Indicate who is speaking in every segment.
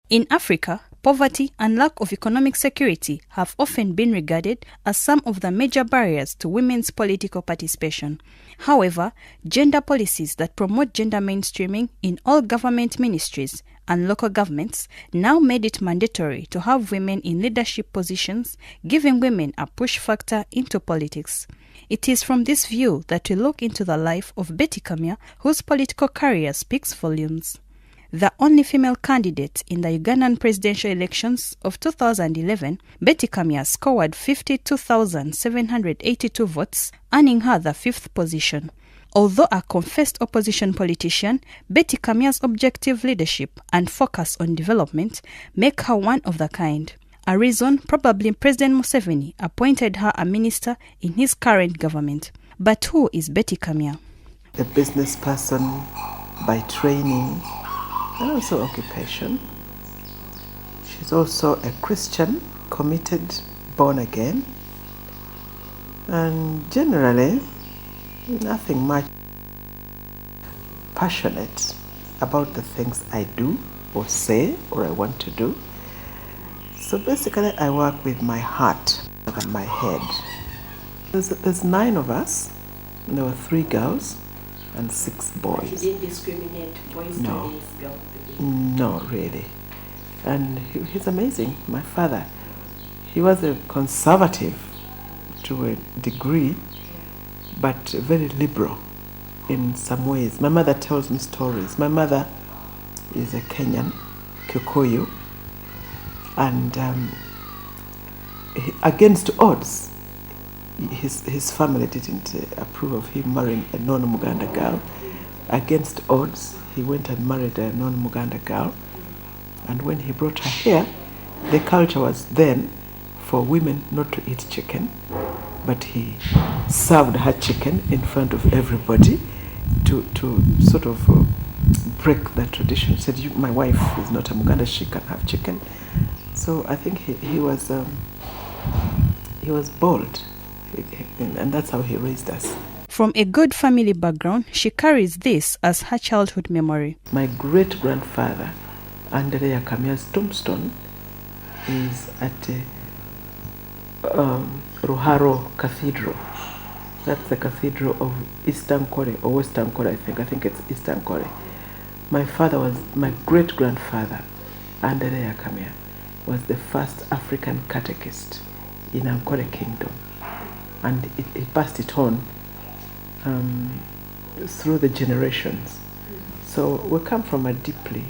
Speaker 1: In Africa, poverty and lack of economic security have often been regarded as some of the major barriers to women's political participation. However, gender policies that promote gender mainstreaming in all government ministries and local governments now made it mandatory to have women in leadership positions, giving women a push factor into politics. It is from this view that we look into the life of Betty Kamya, whose political career speaks volumes. The only female candidate in the Ugandan presidential elections of 2011, Betty Kamya scored 52,782 votes, earning her the 5th position. Although a confessed opposition politician, Betty Kamya's objective leadership and focus on development make her one of the kind. A reason probably President Museveni appointed her a minister in his current government. But who is Betty Kamya?
Speaker 2: A business person by training and also occupation. She's also a Christian, committed, born again, and generally nothing much passionate about the things I do or say or I want to do. So basically I work with my heart rather than my head. There's 9 of us. There were 3 girls and 6 boys.
Speaker 3: You didn't discriminate boys
Speaker 2: No.
Speaker 3: to girls?
Speaker 2: No, really. And he's amazing. My father, he was a conservative to a degree, but very liberal in some ways. My mother tells me stories. My mother is a Kenyan, Kikuyu, and against odds, his family didn't approve of him marrying a non-Muganda girl. Against odds, he went and married a non-Muganda girl. And when he brought her here, the culture was then for women not to eat chicken, but he served her chicken in front of everybody to sort of break that tradition. He said, my wife is not a Muganda, she can have chicken. So I think he was bold, and that's how he raised us.
Speaker 1: From a good family background, she carries this as her childhood memory.
Speaker 2: My great-grandfather, Andrea Kamya's tombstone, is at Ruharo Cathedral. That's the cathedral of Eastern Kore or Western Kore, I think it's Eastern Kore. My great-grandfather, Andrea Kamya, was the first African catechist in Ankole Kingdom. And he passed it on through the generations. So we come from a deeply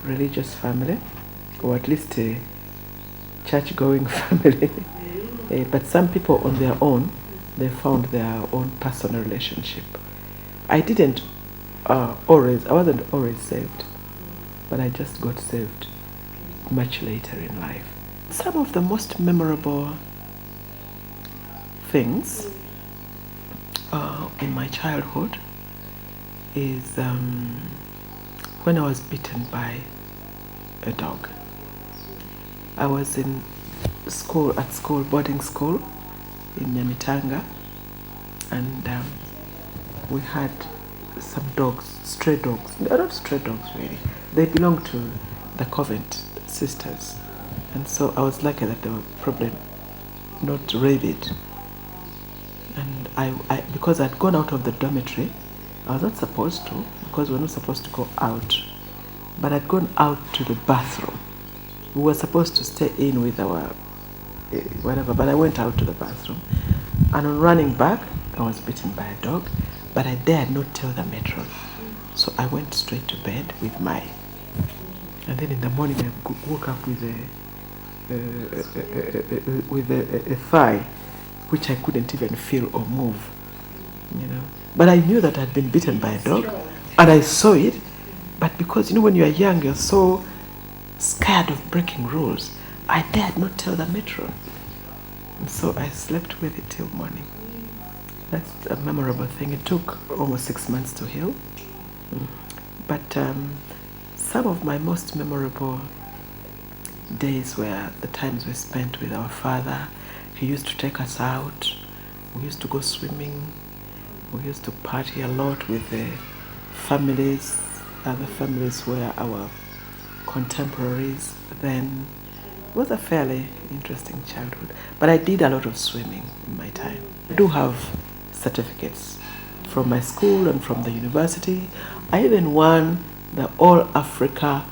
Speaker 2: religious family, or at least a church-going family. But some people on their own, they found their own personal relationship. I wasn't always saved, but I just got saved much later in life. Some of the most memorable things in my childhood is when I was bitten by a dog. I was in boarding school in Nyamitanga, and we had some dogs, stray dogs. They're not stray dogs really. They belong to the Covent sisters, and so I was lucky that they were probably not rabid. And I because I'd gone out of the dormitory, I was not supposed to, because we're not supposed to go out, but I'd gone out to the bathroom. We were supposed to stay in with our whatever, but I went out to the bathroom, and on running back, I was bitten by a dog, but I dared not tell the matron. So I went straight to bed with and then in the morning I woke up with a thigh which I couldn't even feel or move, But I knew that I'd been bitten by a dog, and I saw it. But because when you are young, you're so scared of breaking rules, I dared not tell the matron. And so I slept with it till morning. That's a memorable thing. It took almost 6 months to heal. But some of my most memorable days were the times we spent with our father. He used to take us out. We used to go swimming. We used to party a lot with the families, other families where our contemporaries, then it was a fairly interesting childhood. But I did a lot of swimming in my time. I do have certificates from my school and from the university. I even won the All Africa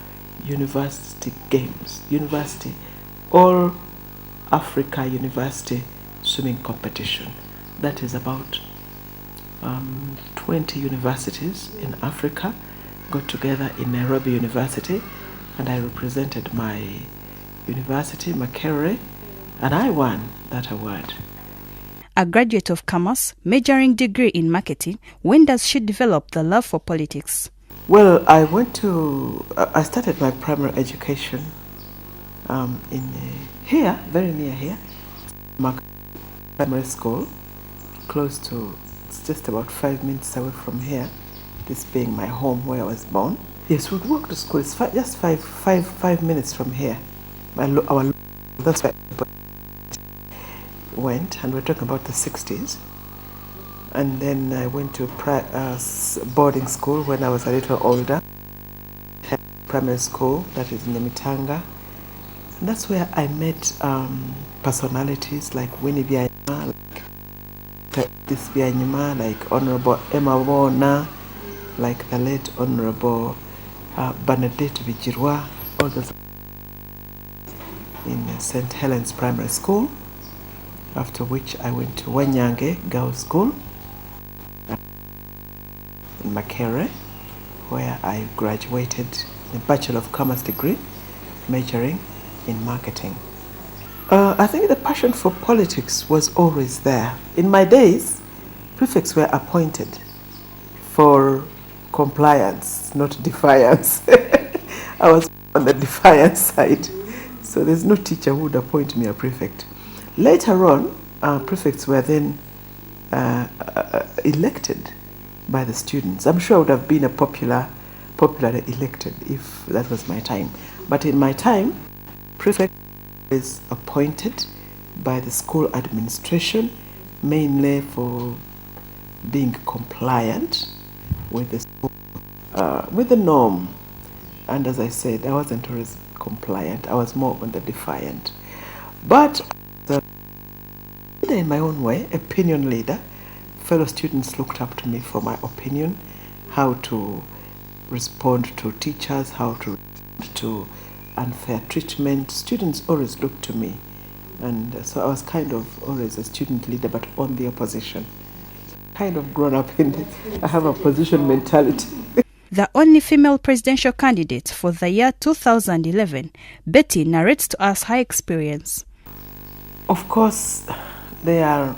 Speaker 2: University Games, All Africa University Swimming Competition. That is about 20 universities in Africa got together in Nairobi University, and I represented my university, Makerere, and I won that award.
Speaker 1: A graduate of commerce, majoring degree in marketing, when does she develop the love for politics?
Speaker 2: Well, I started my primary education in here, very near here, primary school, it's just about 5 minutes away from here, this being my home where I was born. Yes, we'd walk to school, it's just five minutes from here. That's where I went, and we're talking about the 60s. And then I went to boarding school when I was a little older. Primary school, that is in Nyamitanga. And that's where I met personalities like Winnie Byanyima, like Honorable Emma Wona, like the late Honorable Bernadette Bijirwa, all those in St. Helens Primary School. After which I went to Wanyange Girls School in Makerere, where I graduated in a Bachelor of Commerce degree, majoring in marketing. I think the passion for politics was always there. In my days, prefects were appointed for compliance, not defiance. I was on the defiance side, so there's no teacher who would appoint me a prefect. Later on, prefects were then elected by the students. I'm sure I would have been popularly elected if that was my time. But in my time, prefect is appointed by the school administration, mainly for being compliant with the norm. And as I said, I wasn't always compliant. I was more on the defiant. But in my own way, opinion leader, fellow students looked up to me for my opinion, how to respond to teachers, how to respond to unfair treatment. Students always looked to me, and so I was kind of always a student leader, but on the opposition. Kind of grown up in it. I have a opposition mentality.
Speaker 1: The only female presidential candidate for the year 2011, Betty narrates to us her experience.
Speaker 2: Of course, there are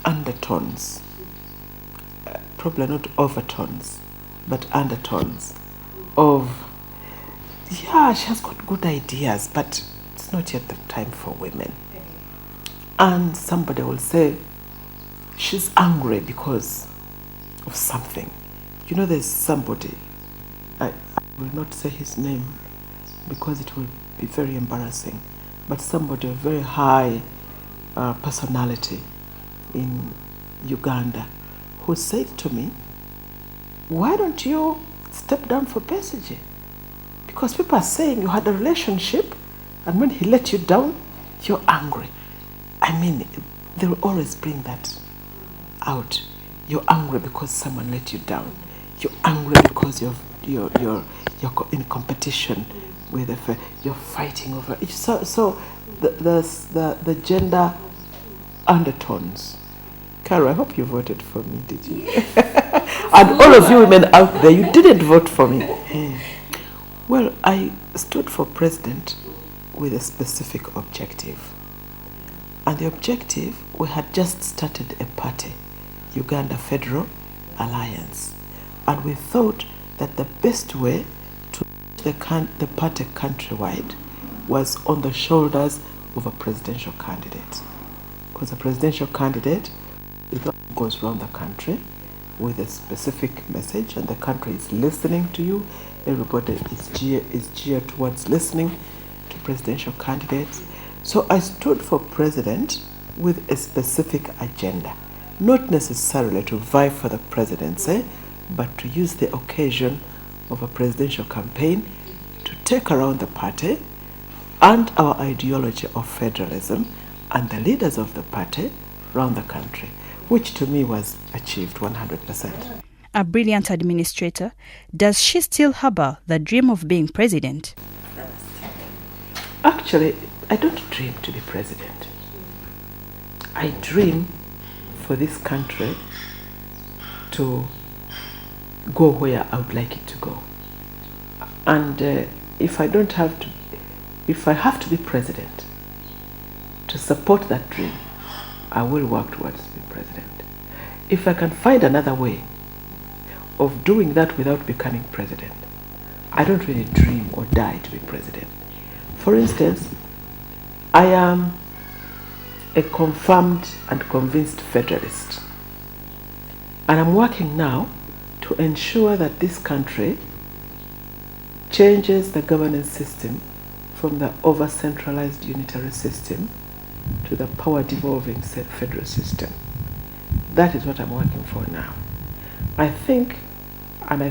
Speaker 2: undertones, probably not overtones, but undertones of, yeah, she has got good ideas, but it's not yet the time for women. And somebody will say, she's angry because of something. You know, there's somebody, I will not say his name because it will be very embarrassing, but somebody, a very high personality in Uganda, who said to me, why don't you step down for PSG? Because people are saying you had a relationship, and when he let you down, you're angry. I mean, they will always bring that out. You're angry because someone let you down. You're angry because you're in competition with you're fighting over it. So the gender undertones. Carol, I hope you voted for me, did you? And all of you women out there, you didn't vote for me. Well, I stood for president with a specific objective. And the objective, we had just started a party, Uganda Federal Alliance. And we thought that the best way to reach the party countrywide was on the shoulders of a presidential candidate. Because a presidential candidate goes around the country with a specific message, and the country is listening to you. Everybody is geared towards listening to presidential candidates. So I stood for president with a specific agenda, not necessarily to vie for the presidency, but to use the occasion of a presidential campaign to take around the party and our ideology of federalism and the leaders of the party around the country, which to me was achieved 100%.
Speaker 1: A brilliant administrator, does she still harbor the dream of being president?
Speaker 2: Actually, I don't dream to be president. I dream for this country to go where I would like it to go. And if I have to be president to support that dream, I will work towards being president. If I can find another way of doing that without becoming president, I don't really dream or die to be president. For instance, I am a confirmed and convinced federalist. And I'm working now to ensure that this country changes the governance system from the over-centralized unitary system to the power-devolving federal system. That is what I'm working for now. I think and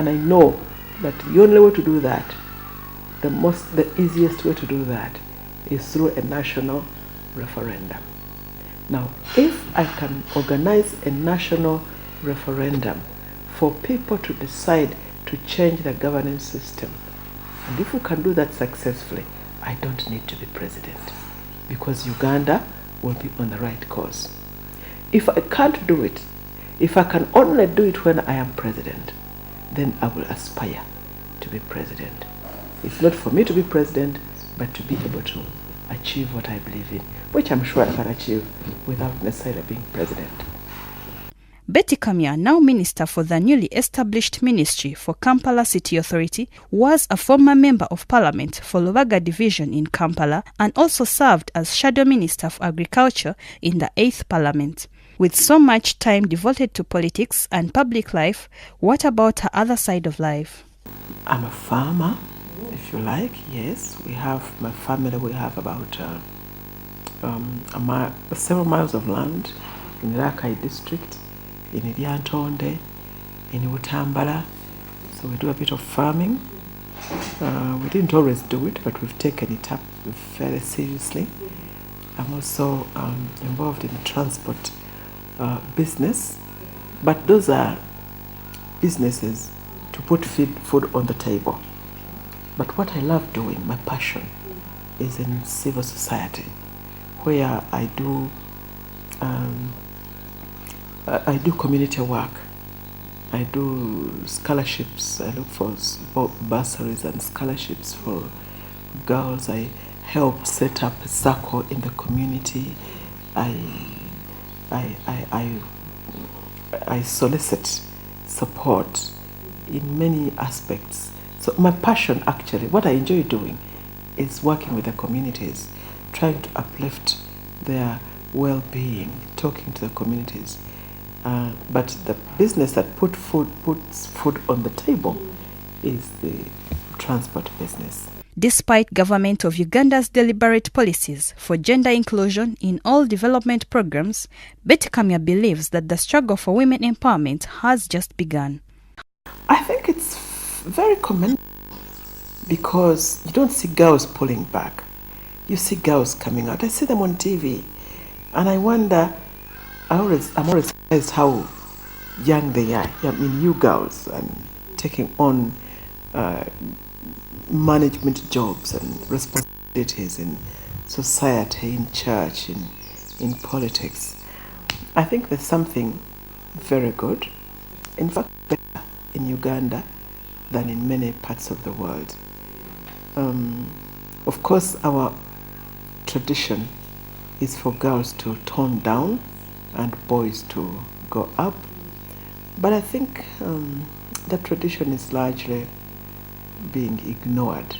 Speaker 2: I know that the only way to do that, the easiest way to do that is through a national referendum. Now, if I can organize a national referendum for people to decide to change the governance system, and if we can do that successfully, I don't need to be president, because Uganda will be on the right course. If I can't do it, if I can only do it when I am president, then I will aspire to be president. It's not for me to be president, but to be able to achieve what I believe in, which I'm sure I can achieve without necessarily being president.
Speaker 1: Betty Kamya, now Minister for the newly established Ministry for Kampala City Authority, was a former Member of Parliament for Lubaga Division in Kampala and also served as Shadow Minister for Agriculture in the 8th Parliament. With so much time devoted to politics and public life, what about her other side of life?
Speaker 2: I'm a farmer, if you like, yes. We have, my family, we have about several miles of land in Rakai district, in Ilyantonde, in Utambala. So we do a bit of farming. We didn't always do it, but we've taken it up very seriously. I'm also involved in the transport business, but those are businesses to put food on the table. But what I love doing, my passion, is in civil society, where I do community work. I do scholarships. I look for bursaries and scholarships for girls. I help set up a circle in the community. I solicit support in many aspects. So my passion, actually, what I enjoy doing is working with the communities, trying to uplift their well-being, talking to the communities. But the business that puts food on the table is the transport business.
Speaker 1: Despite government of Uganda's deliberate policies for gender inclusion in all development programs, Betty Kamya believes that the struggle for women empowerment has just begun.
Speaker 2: I think it's very commendable, because you don't see girls pulling back. You see girls coming out. I see them on TV, and I wonder, I'm always surprised how young they are. I mean, you girls, and taking on management jobs and responsibilities in society, in church, in politics. I think there's something very good, in fact better in Uganda than in many parts of the world. Of course, our tradition is for girls to tone down and boys to go up, but I think the tradition is largely being ignored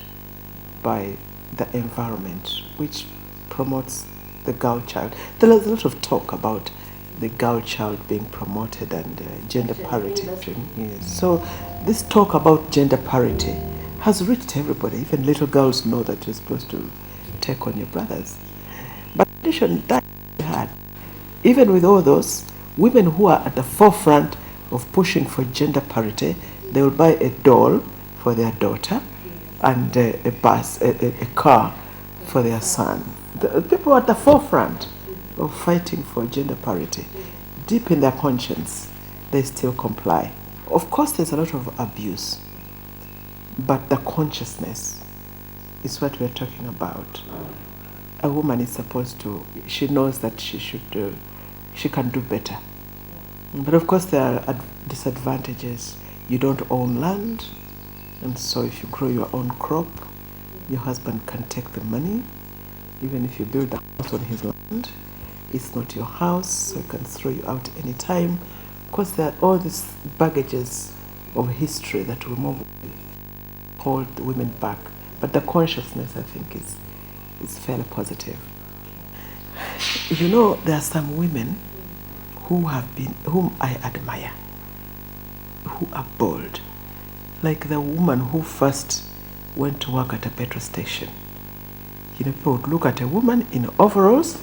Speaker 2: by the environment, which promotes the girl child. There is a lot of talk about the girl child being promoted and gender parity. Yes. So this talk about gender parity has reached everybody. Even little girls know that you're supposed to take on your brothers. But tradition that had, even with all those women who are at the forefront of pushing for gender parity, They will buy a doll for their daughter and a bus, a car for their son. The people at the forefront of fighting for gender parity, deep in their conscience, they still comply. Of course, there's a lot of abuse, but the consciousness is what we're talking about. A woman is supposed to, she knows that she can do better. But of course there are disadvantages. You don't own land, and so if you grow your own crop, your husband can take the money. Even if you build a house on his land, it's not your house, so he can throw you out any time. Of course there are all these baggages of history that will hold the women back. But the consciousness, I think, is fairly positive. You know, there are some women whom I admire, who are bold. Like the woman who first went to work at a petrol station. You know, people would look at a woman in overalls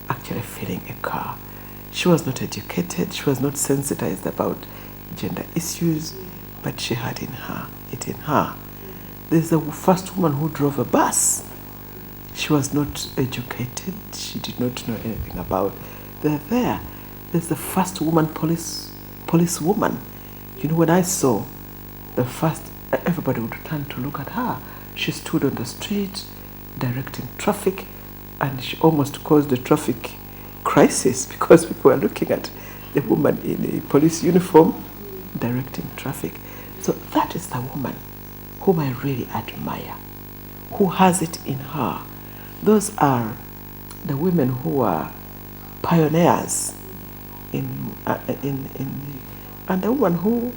Speaker 2: actually filling a car. She was not educated, she was not sensitized about gender issues, but she had it in her. There's the first woman who drove a bus. She was not educated, she did not know anything about. There's the first woman policewoman. You know, when I saw the first, everybody would turn to look at her. She stood on the street directing traffic, and she almost caused a traffic crisis because people were looking at the woman in a police uniform directing traffic. So that is the woman whom I really admire, who has it in her. Those are the women who are pioneers and the woman who,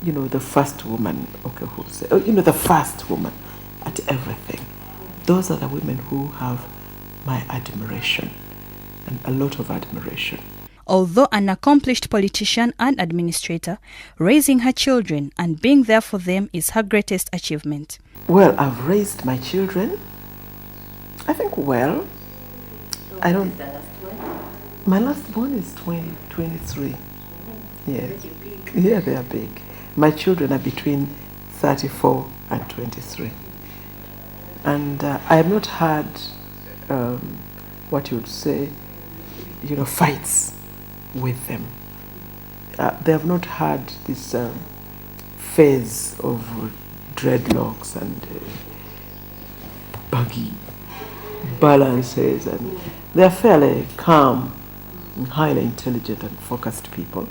Speaker 2: you know, the first woman, the first woman at everything. Those are the women who have my admiration, and a lot of admiration.
Speaker 1: Although an accomplished politician and administrator, raising her children and being there for them is her greatest achievement.
Speaker 2: Well, I've raised my children, I think, well. I don't.
Speaker 3: Is the last one?
Speaker 2: My last born is 23. Yeah. Yeah, they are big. My children are between 34 and 23. And I have not had what you would say, fights with them. They have not had this phase of dreadlocks and buggy balances, and they're fairly calm and highly intelligent and focused people.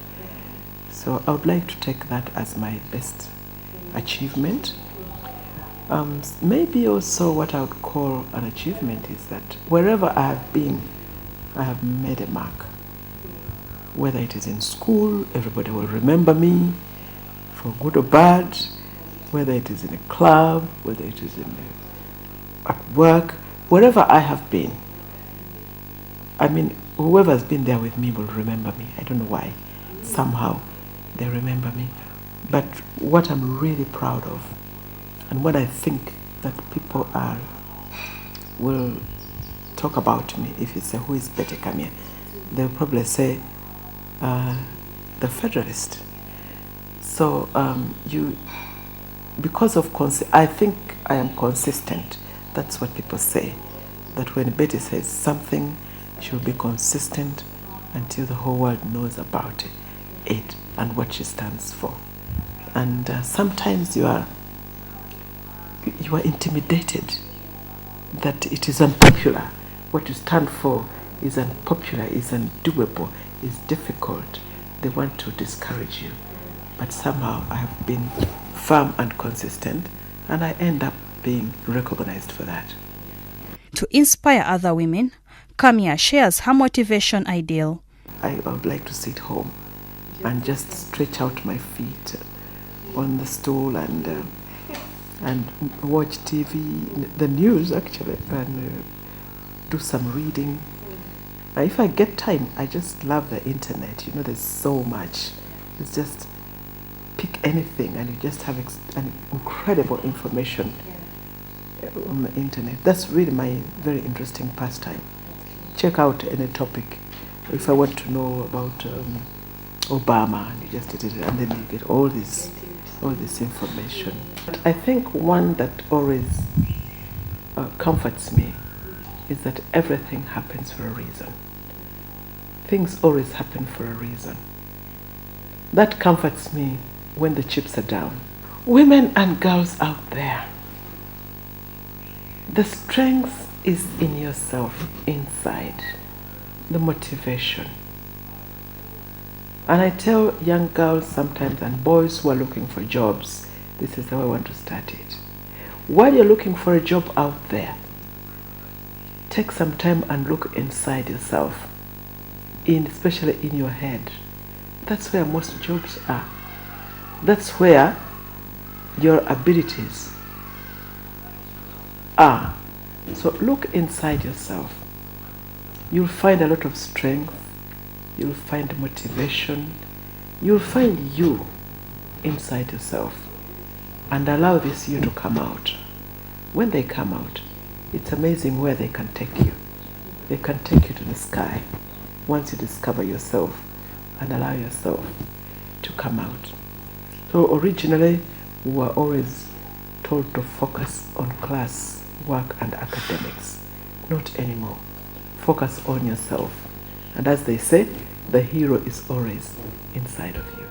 Speaker 2: So I would like to take that as my best achievement. Maybe also what I would call an achievement is that wherever I have been, I have made a mark. Whether it is in school, everybody will remember me, for good or bad. Whether it is in a club, whether it is at work, wherever I have been. I mean, whoever has been there with me will remember me. I don't know why. Somehow they remember me. But what I'm really proud of, and what I think that people will talk about me, if you say, who is Betty Kamya, they'll probably say, the Federalist. So because of I think I am consistent. That's what people say. That when Betty says something, she'll be consistent until the whole world knows about it and what she stands for. And sometimes you are intimidated that it is unpopular. What you stand for is unpopular, is undoable, is difficult. They want to discourage you. But somehow I have been firm and consistent, and I end up being recognized for that.
Speaker 1: To inspire other women, Kamya shares her motivation ideal.
Speaker 2: I would like to sit home and just stretch out my feet on the stool and watch TV, the news actually, and do some reading. If I get time, I just love the internet. There's so much. It's just pick anything and you just have an incredible information on the internet. That's really my very interesting pastime. Check out any topic. If I want to know about Obama, and you just did it, and then you get all this information. But I think one that always comforts me is that everything happens for a reason. Things always happen for a reason. That comforts me when the chips are down. Women and girls out there, the strength is in yourself, inside, the motivation. And I tell young girls sometimes and boys who are looking for jobs, this is how I want to start it. While you're looking for a job out there, take some time and look inside yourself, especially in your head. That's where most jobs are. That's where your abilities are. So look inside yourself. You'll find a lot of strength. You'll find motivation. You'll find you inside yourself. And allow this you to come out. When they come out, it's amazing where they can take you. They can take you to the sky once you discover yourself and allow yourself to come out. So originally, we were always told to focus on class, work, and academics. Not anymore. Focus on yourself. And as they say, the hero is always inside of you.